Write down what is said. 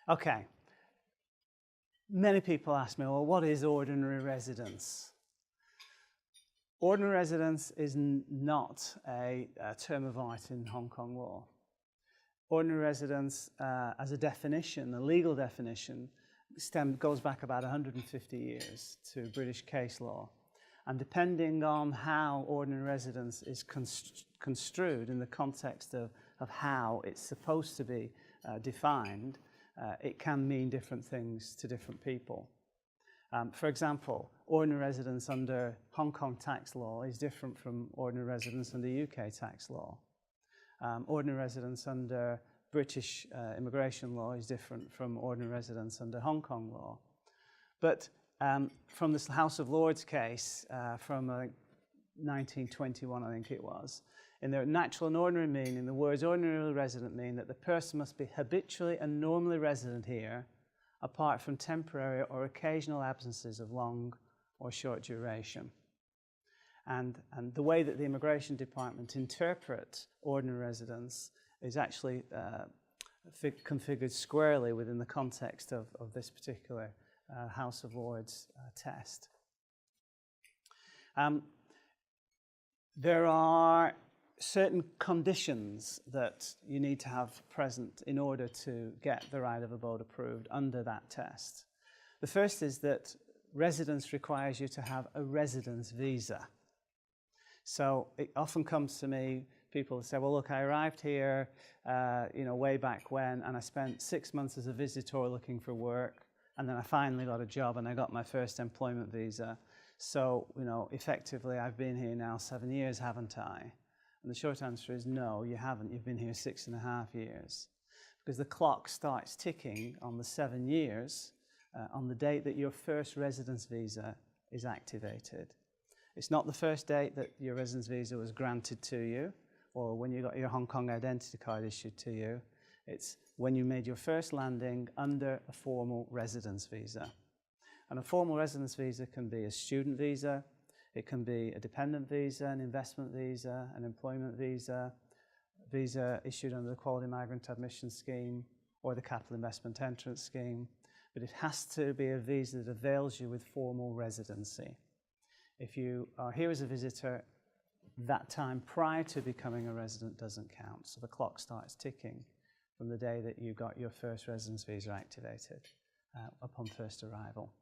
Okay. Many people ask me, well, what is ordinary residence? Ordinary residence is not a term of art in Hong Kong law. Ordinary residence, as a definition, a legal definition, goes back about 150 years to British case law. And depending on how ordinary residence is construed in the context of how it's supposed to be defined, it can mean different things to different people. For example, ordinary residence under Hong Kong tax law is different from ordinary residence under UK tax law. Ordinary residence under British immigration law is different from ordinary residence under Hong Kong law. But from this House of Lords case from 1921, I think it was, in their natural and ordinary meaning, the words ordinarily resident mean that the person must be habitually and normally resident here, apart from temporary or occasional absences of long or short duration. And the way that the Immigration Department interprets ordinary residence is actually configured squarely within the context of this particular House of Lords test. There are certain conditions that you need to have present in order to get the right of abode approved under that test. The first is that residence requires you to have a residence visa. So it often comes to me, people say, well, look, I arrived here, way back when, and I spent 6 months as a visitor looking for work, and then I finally got a job and I got my first employment visa. So, effectively, I've been here now 7 years, haven't I? And the short answer is no, you haven't. You've been here 6.5 years. Because the clock starts ticking on the 7 years on the date that your first residence visa is activated. It's not the first date that your residence visa was granted to you or when you got your Hong Kong identity card issued to you. It's when you made your first landing under a formal residence visa. And a formal residence visa can be a student visa, it can be a dependent visa, an investment visa, an employment visa, visa issued under the Quality Migrant Admission Scheme or the Capital Investment Entrance Scheme. But it has to be a visa that avails you with formal residency. If you are here as a visitor, that time prior to becoming a resident doesn't count. So the clock starts ticking from the day that you got your first residence visa activated upon first arrival.